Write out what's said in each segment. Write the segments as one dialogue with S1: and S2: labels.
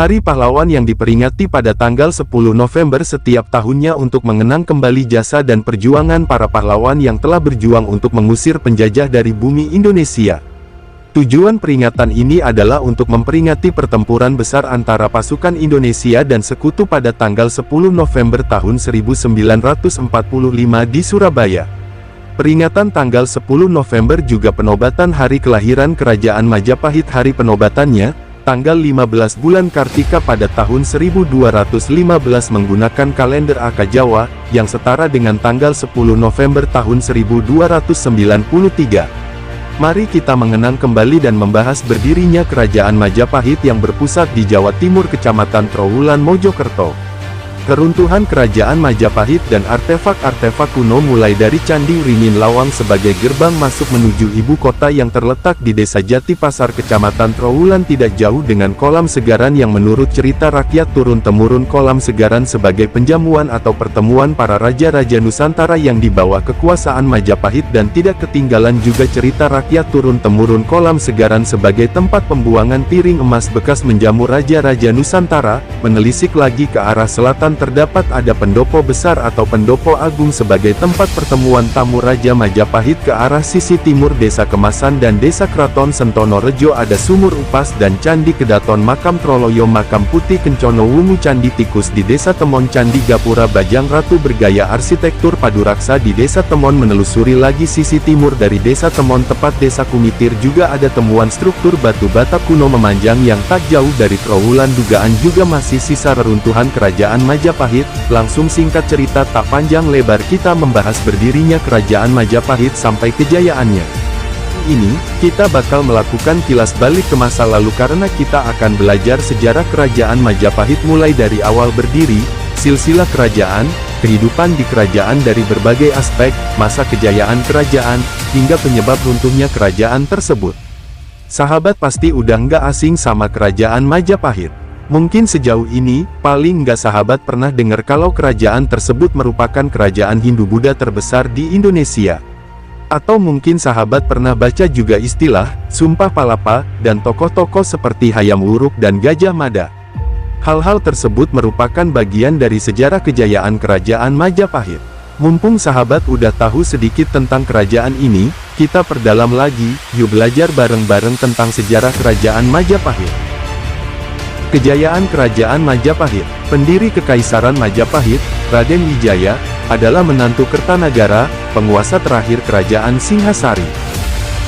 S1: Hari Pahlawan yang diperingati pada tanggal 10 November setiap tahunnya untuk mengenang kembali jasa dan perjuangan para pahlawan yang telah berjuang untuk mengusir penjajah dari bumi Indonesia. Tujuan peringatan ini adalah untuk memperingati pertempuran besar antara pasukan Indonesia dan Sekutu pada tanggal 10 November tahun 1945 di Surabaya. Peringatan tanggal 10 November juga penobatan hari kelahiran Kerajaan Majapahit. Hari penobatannya, tanggal 15 bulan Kartika pada tahun 1215 menggunakan kalender Aka Jawa, yang setara dengan tanggal 10 November tahun 1293. Mari kita mengenang kembali dan membahas berdirinya Kerajaan Majapahit yang berpusat di Jawa Timur Kecamatan Trowulan Mojokerto. Keruntuhan Kerajaan Majapahit dan artefak-artefak kuno mulai dari Candi Ringin Lawang sebagai gerbang masuk menuju ibu kota yang terletak di Desa Jati Pasar Kecamatan Trowulan tidak jauh dengan Kolam Segaran yang menurut cerita rakyat turun-temurun Kolam Segaran sebagai penjamuan atau pertemuan para raja-raja Nusantara yang di bawah kekuasaan Majapahit, dan tidak ketinggalan juga cerita rakyat turun-temurun Kolam Segaran sebagai tempat pembuangan piring emas bekas menjamu raja-raja Nusantara. Menelisik lagi ke arah selatan terdapat ada pendopo besar atau pendopo agung sebagai tempat pertemuan tamu Raja Majapahit. Ke arah sisi timur Desa Kemasan dan Desa Kraton Sentono Rejo ada Sumur Upas dan Candi Kedaton, Makam Troloyo, Makam Putih Kencono Wungu, Candi Tikus di Desa Temon, Candi Gapura Bajang Ratu bergaya arsitektur paduraksa di Desa Temon. Menelusuri lagi sisi timur dari Desa Temon tepat Desa Kumitir juga ada temuan struktur batu bata kuno memanjang yang tak jauh dari Trowulan, dugaan juga masih sisa reruntuhan Kerajaan Majapahit. Langsung singkat cerita tak panjang lebar kita membahas berdirinya Kerajaan Majapahit sampai kejayaannya. Ini, kita bakal melakukan kilas balik ke masa lalu karena kita akan belajar sejarah Kerajaan Majapahit mulai dari awal berdiri, silsilah kerajaan, kehidupan di kerajaan dari berbagai aspek, masa kejayaan kerajaan, hingga penyebab runtuhnya kerajaan tersebut. Sahabat pasti udah nggak asing sama Kerajaan Majapahit. Mungkin sejauh ini, paling nggak sahabat pernah dengar kalau kerajaan tersebut merupakan kerajaan Hindu-Buddha terbesar di Indonesia. Atau mungkin sahabat pernah baca juga istilah, Sumpah Palapa, dan tokoh-tokoh seperti Hayam Wuruk dan Gajah Mada. Hal-hal tersebut merupakan bagian dari sejarah kejayaan Kerajaan Majapahit. Mumpung sahabat udah tahu sedikit tentang kerajaan ini, kita perdalam lagi, yuk belajar bareng-bareng tentang sejarah Kerajaan Majapahit. Kejayaan Kerajaan Majapahit. Pendiri Kekaisaran Majapahit, Raden Wijaya, adalah menantu Kertanagara, penguasa terakhir Kerajaan Singhasari.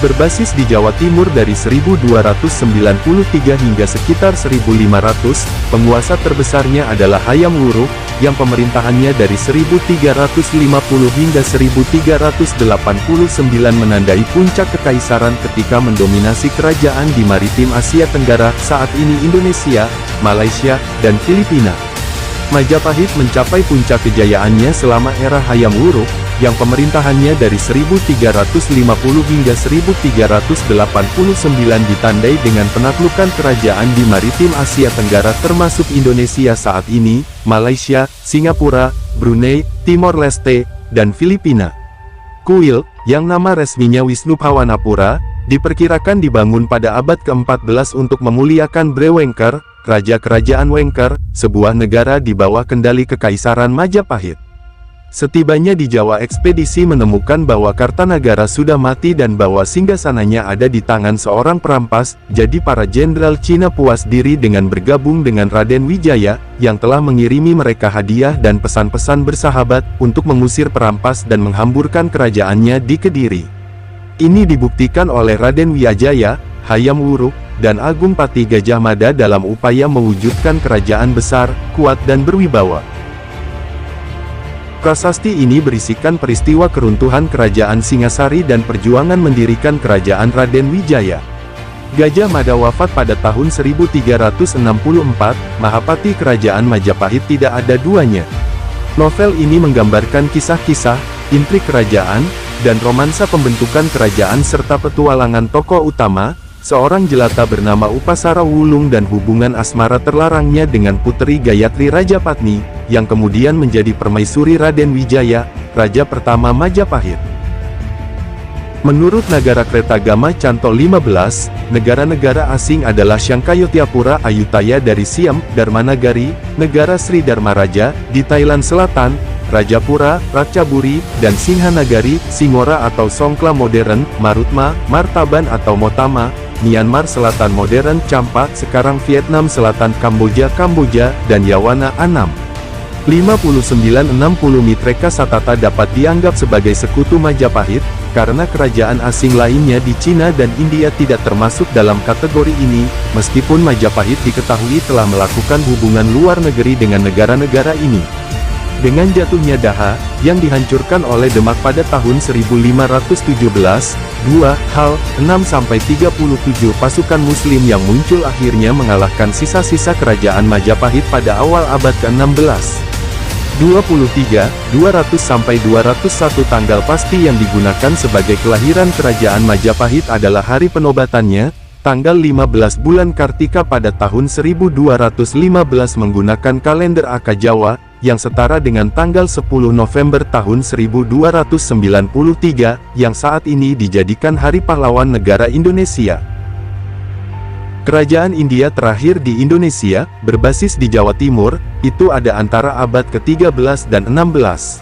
S1: Berbasis di Jawa Timur dari 1293 hingga sekitar 1500, penguasa terbesarnya adalah Hayam Wuruk, yang pemerintahannya dari 1350 hingga 1389 menandai puncak kekaisaran ketika mendominasi kerajaan di maritim Asia Tenggara, saat ini Indonesia, Malaysia, dan Filipina. Majapahit mencapai puncak kejayaannya selama era Hayam Wuruk, yang pemerintahannya dari 1350 hingga 1389 ditandai dengan penaklukan kerajaan di maritim Asia Tenggara termasuk Indonesia saat ini, Malaysia, Singapura, Brunei, Timor Leste, dan Filipina. Kuil, yang nama resminya Wisnubhawanapura, diperkirakan dibangun pada abad ke-14 untuk memuliakan Brewengker, Raja Kerajaan Wengker, sebuah negara di bawah kendali Kekaisaran Majapahit. Setibanya di Jawa, ekspedisi menemukan bahwa Kartanagara sudah mati dan bahwa singgasananya ada di tangan seorang perampas, jadi para jenderal Cina puas diri dengan bergabung dengan Raden Wijaya, yang telah mengirimi mereka hadiah dan pesan-pesan bersahabat, untuk mengusir perampas dan menghamburkan kerajaannya di Kediri. Ini dibuktikan oleh Raden Wijaya, Hayam Wuruk, dan Agung Pati Gajah Mada dalam upaya mewujudkan kerajaan besar, kuat dan berwibawa. Prasasti ini berisikan peristiwa keruntuhan Kerajaan Singhasari dan perjuangan mendirikan Kerajaan Raden Wijaya. Gajah Mada wafat pada tahun 1364, Mahapati Kerajaan Majapahit tidak ada duanya. Novel ini menggambarkan kisah-kisah, intrik kerajaan, dan romansa pembentukan kerajaan serta petualangan tokoh utama, seorang jelata bernama Upasara Wulung dan hubungan asmara terlarangnya dengan Puteri Gayatri Rajapatni, yang kemudian menjadi permaisuri Raden Wijaya, Raja pertama Majapahit. Menurut Nagara Kretagama Canto 15, negara-negara asing adalah Sangkayotipura Ayutthaya dari Siam, Dharmanagari, negara Sri Dharmaraja, di Thailand Selatan, Rajapura, Ratchaburi, dan Singhanagari, Singora atau Songkhla modern, Marutma, Martaban atau Motama, Myanmar Selatan modern, Champa, sekarang Vietnam Selatan, Kamboja, dan Yawana. 5960 Mitreka Satata dapat dianggap sebagai sekutu Majapahit, karena kerajaan asing lainnya di Cina dan India tidak termasuk dalam kategori ini, meskipun Majapahit diketahui telah melakukan hubungan luar negeri dengan negara-negara ini. Dengan jatuhnya Daha, yang dihancurkan oleh Demak pada tahun 1517, 2 hal, 6-37 pasukan muslim yang muncul akhirnya mengalahkan sisa-sisa kerajaan Majapahit pada awal abad ke-16. 23, 200-201 tanggal pasti yang digunakan sebagai kelahiran kerajaan Majapahit adalah hari penobatannya, tanggal 15 bulan Kartika pada tahun 1215 menggunakan kalender Aka Jawa, yang setara dengan tanggal 10 November tahun 1293, yang saat ini dijadikan Hari Pahlawan Negara Indonesia. Kerajaan India terakhir di Indonesia, berbasis di Jawa Timur, itu ada antara abad ke-13 dan 16.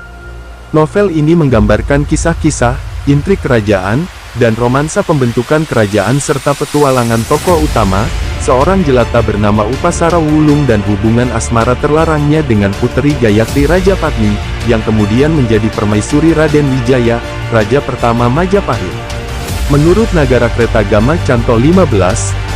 S1: Novel ini menggambarkan kisah-kisah, intrik kerajaan, dan romansa pembentukan kerajaan serta petualangan tokoh utama, seorang jelata bernama Upasara Wulung dan hubungan asmara terlarangnya dengan Puteri Gayatri Rajapatni, yang kemudian menjadi permaisuri Raden Wijaya, Raja pertama Majapahit. Menurut Nagara Kretagama Canto 15,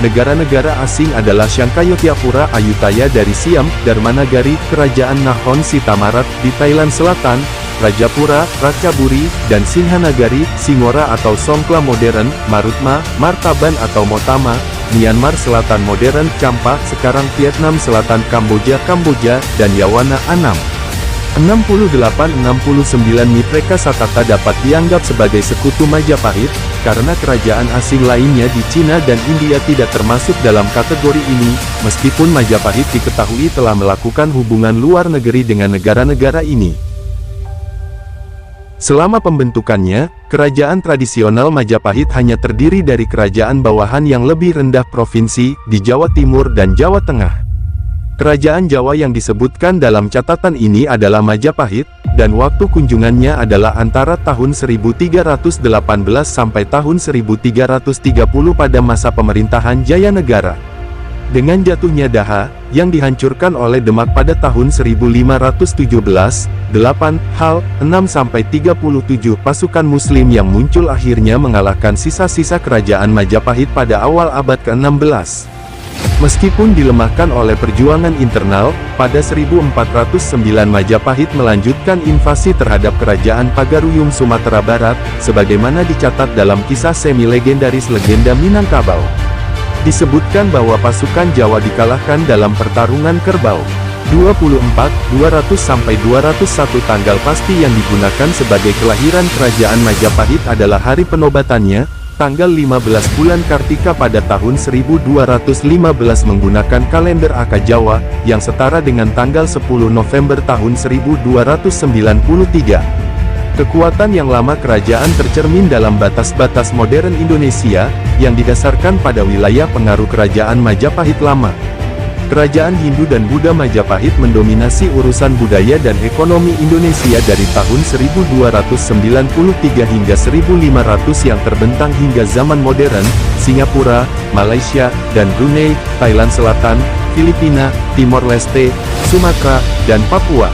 S1: negara-negara asing adalah Sangkayotipura Ayutthaya dari Siam, Dharmanagari, Kerajaan Nakhon Sitamarat di Thailand Selatan, Rajapura, Ratchaburi, dan Singhanagari, Singora atau Songkhla modern, Marutma, Martaban atau Motama, Myanmar Selatan modern, Champa, sekarang Vietnam Selatan, Kamboja, dan Yawana. 68-69 Mitreka Satata dapat dianggap sebagai sekutu Majapahit, karena kerajaan asing lainnya di Cina dan India tidak termasuk dalam kategori ini, meskipun Majapahit diketahui telah melakukan hubungan luar negeri dengan negara-negara ini. Selama pembentukannya, kerajaan tradisional Majapahit hanya terdiri dari kerajaan bawahan yang lebih rendah provinsi, di Jawa Timur dan Jawa Tengah. Kerajaan Jawa yang disebutkan dalam catatan ini adalah Majapahit, dan waktu kunjungannya adalah antara tahun 1318 sampai tahun 1330 pada masa pemerintahan Jayanegara. Dengan jatuhnya Daha, yang dihancurkan oleh Demak pada tahun 1517, 8 hal, 6-37 pasukan muslim yang muncul akhirnya mengalahkan sisa-sisa kerajaan Majapahit pada awal abad ke-16. Meskipun dilemahkan oleh perjuangan internal, pada 1409 Majapahit melanjutkan invasi terhadap kerajaan Pagaruyung Sumatera Barat, sebagaimana dicatat dalam kisah semi-legendaris legenda Minangkabau. Disebutkan bahwa pasukan Jawa dikalahkan dalam pertarungan Kerbau. 24, 200-201 tanggal pasti yang digunakan sebagai kelahiran kerajaan Majapahit adalah hari penobatannya, tanggal 15 bulan Kartika pada tahun 1215 menggunakan kalender Aka Jawa, yang setara dengan tanggal 10 November tahun 1293. Kekuatan yang lama kerajaan tercermin dalam batas-batas modern Indonesia, yang didasarkan pada wilayah pengaruh kerajaan Majapahit lama. Kerajaan Hindu dan Buddha Majapahit mendominasi urusan budaya dan ekonomi Indonesia dari tahun 1293 hingga 1500 yang terbentang hingga zaman modern, Singapura, Malaysia, dan Brunei, Thailand Selatan, Filipina, Timor Leste, Sumatera, dan Papua.